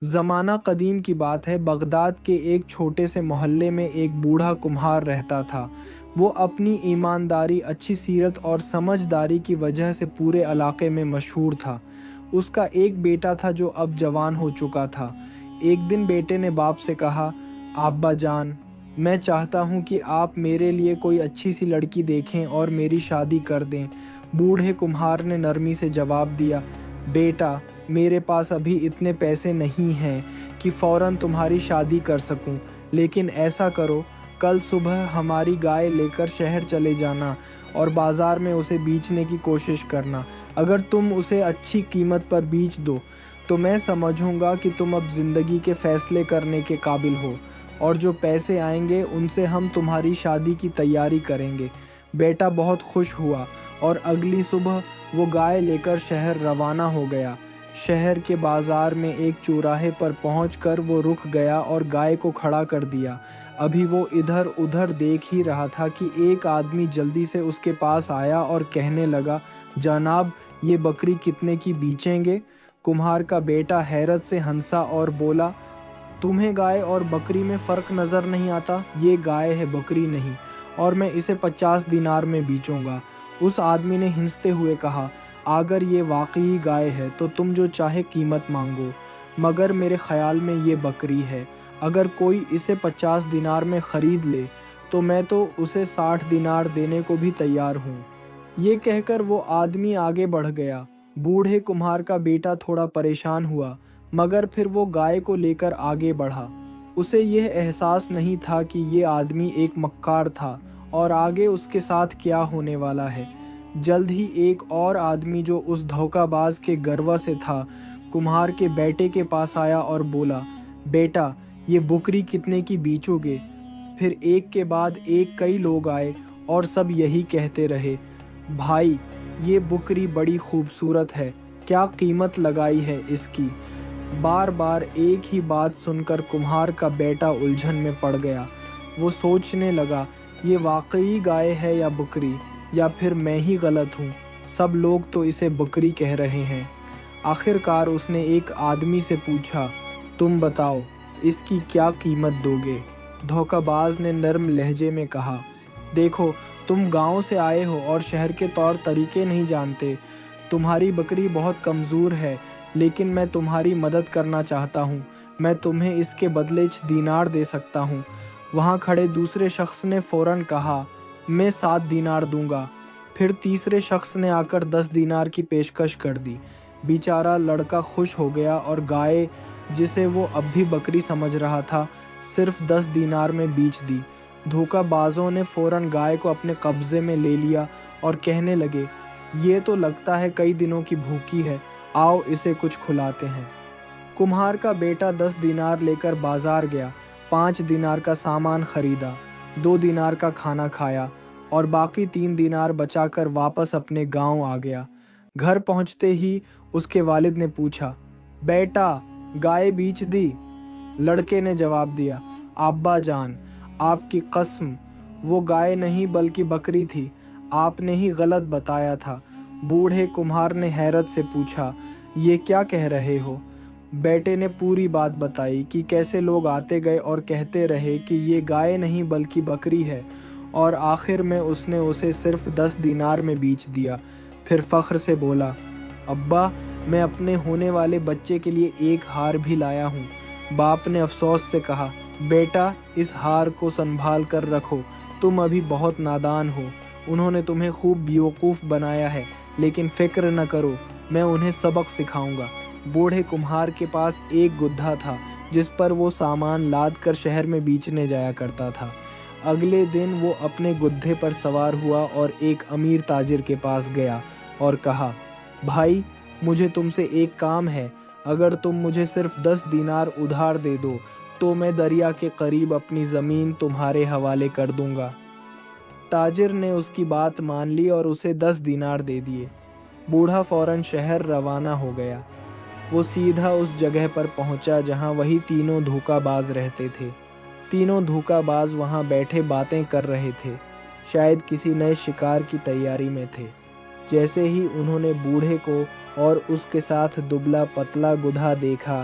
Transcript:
زمانہ قدیم کی بات ہے، بغداد کے ایک چھوٹے سے محلے میں ایک بوڑھا کمہار رہتا تھا۔ وہ اپنی ایمانداری، اچھی سیرت اور سمجھداری کی وجہ سے پورے علاقے میں مشہور تھا۔ اس کا ایک بیٹا تھا جو اب جوان ہو چکا تھا۔ ایک دن بیٹے نے باپ سے کہا، ابا جان، میں چاہتا ہوں کہ آپ میرے لیے کوئی اچھی سی لڑکی دیکھیں اور میری شادی کر دیں۔ بوڑھے کمہار نے نرمی سے جواب دیا، بیٹا، میرے پاس ابھی اتنے پیسے نہیں ہیں کہ فوراً تمہاری شادی کر سکوں، لیکن ایسا کرو، کل صبح ہماری گائے لے کر شہر چلے جانا اور بازار میں اسے بیچنے کی کوشش کرنا۔ اگر تم اسے اچھی قیمت پر بیچ دو تو میں سمجھوں گا کہ تم اب زندگی کے فیصلے کرنے کے قابل ہو، اور جو پیسے آئیں گے ان سے ہم تمہاری شادی کی تیاری کریں گے۔ بیٹا بہت خوش ہوا اور اگلی صبح وہ گائے لے کر شہر روانہ ہو گیا۔ شہر کے بازار میں ایک چوراہے پر پہنچ کر وہ رک گیا اور گائے کو کھڑا کر دیا۔ ابھی وہ ادھر ادھر دیکھ ہی رہا تھا کہ ایک آدمی جلدی سے اس کے پاس آیا اور کہنے لگا، جناب، یہ بکری کتنے کی بیچیں گے؟ کمہار کا بیٹا حیرت سے ہنسا اور بولا، تمہیں گائے اور بکری میں فرق نظر نہیں آتا؟ یہ گائے ہے، بکری نہیں، اور میں اسے 50 دینار میں بیچوں گا۔ اس آدمی نے ہنستے ہوئے کہا، اگر یہ واقعی گائے ہے تو تم جو چاہے قیمت مانگو، مگر میرے خیال میں یہ بکری ہے۔ اگر کوئی اسے 50 دینار میں خرید لے تو میں تو اسے 60 دینار دینے کو بھی تیار ہوں۔ یہ کہہ کر وہ آدمی آگے بڑھ گیا۔ بوڑھے کمہار کا بیٹا تھوڑا پریشان ہوا، مگر پھر وہ گائے کو لے کر آگے بڑھا۔ اسے یہ احساس نہیں تھا کہ یہ آدمی ایک مکار تھا اور آگے اس کے ساتھ کیا ہونے والا ہے۔ جلد ہی ایک اور آدمی جو اس دھوکہ باز کے گروہ سے تھا، کمہار کے بیٹے کے پاس آیا اور بولا، بیٹا، یہ بکری کتنے کی بیچو گے؟ پھر ایک کے بعد ایک کئی لوگ آئے اور سب یہی کہتے رہے، بھائی، یہ بکری بڑی خوبصورت ہے، کیا قیمت لگائی ہے اس کی؟ بار بار ایک ہی بات سن کر کمہار کا بیٹا الجھن میں پڑ گیا۔ وہ سوچنے لگا، یہ واقعی گائے ہے یا بکری، یا پھر میں ہی غلط ہوں؟ سب لوگ تو اسے بکری کہہ رہے ہیں۔ آخر کار اس نے ایک آدمی سے پوچھا، تم بتاؤ، اس کی کیا قیمت دو گے؟ دھوکہ باز نے نرم لہجے میں کہا، دیکھو، تم گاؤں سے آئے ہو اور شہر کے طور طریقے نہیں جانتے۔ تمہاری بکری بہت کمزور ہے، لیکن میں تمہاری مدد کرنا چاہتا ہوں۔ میں تمہیں اس کے بدلے 6 دینار دے سکتا ہوں۔ وہاں کھڑے دوسرے شخص نے فوراً کہا، میں 7 دینار دوں گا۔ پھر تیسرے شخص نے آ کر 10 دینار کی پیشکش کر دی۔ بیچارہ لڑکا خوش ہو گیا اور گائے، جسے وہ اب بھی بکری سمجھ رہا تھا، صرف 10 دینار میں بیچ دی۔ دھوکہ بازوں نے فوراً گائے کو اپنے قبضے میں لے لیا اور کہنے لگے، یہ تو لگتا ہے کئی دنوں کی بھوکی ہے، آؤ اسے کچھ کھلاتے ہیں۔ کمہار کا بیٹا 10 دینار لے کر بازار گیا، 5 دینار کا سامان خریدا، 2 دینار کا کھانا کھایا اور باقی 3 دینار بچا کر واپس اپنے گاؤں آ گیا۔ گھر پہنچتے ہی اس کے والد نے پوچھا، بیٹا، گائے بیچ دی؟ لڑکے نے جواب دیا، ابا جان، آپ کی قسم، وہ گائے نہیں بلکہ بکری تھی، آپ نے ہی غلط بتایا تھا۔ بوڑھے کمہار نے حیرت سے پوچھا، یہ کیا کہہ رہے ہو؟ بیٹے نے پوری بات بتائی کہ کیسے لوگ آتے گئے اور کہتے رہے کہ یہ گائے نہیں بلکہ بکری ہے، اور آخر میں اس نے اسے صرف 10 دینار میں بیچ دیا۔ پھر فخر سے بولا، ابا، میں اپنے ہونے والے بچے کے لیے ایک ہار بھی لایا ہوں۔ باپ نے افسوس سے کہا، بیٹا، اس ہار کو سنبھال کر رکھو، تم ابھی بہت نادان ہو۔ انہوں نے تمہیں خوب بیوقوف بنایا ہے، لیکن فکر نہ کرو، میں انہیں سبق سکھاؤں گا۔ بوڑھے کمہار کے پاس ایک گدھا تھا جس پر وہ سامان لاد کر شہر میں بیچنے جایا کرتا تھا۔ اگلے دن وہ اپنے گدھے پر سوار ہوا اور ایک امیر تاجر کے پاس گیا اور کہا، بھائی، مجھے تم سے ایک کام ہے، اگر تم مجھے صرف 10 دینار ادھار دے دو تو میں دریا کے قریب اپنی زمین تمہارے حوالے کر دوں گا۔ تاجر نے اس کی بات مان لی اور اسے 10 دینار دے دیے۔ بوڑھا فوراً شہر روانہ ہو گیا۔ وہ سیدھا اس جگہ پر پہنچا جہاں وہی تینوں دھوکہ باز رہتے تھے۔ تینوں دھوکہ باز وہاں بیٹھے باتیں کر رہے تھے، شاید کسی نئے شکار کی تیاری میں تھے۔ جیسے ہی انہوں نے بوڑھے کو اور اس کے ساتھ دبلا پتلا گدھا دیکھا،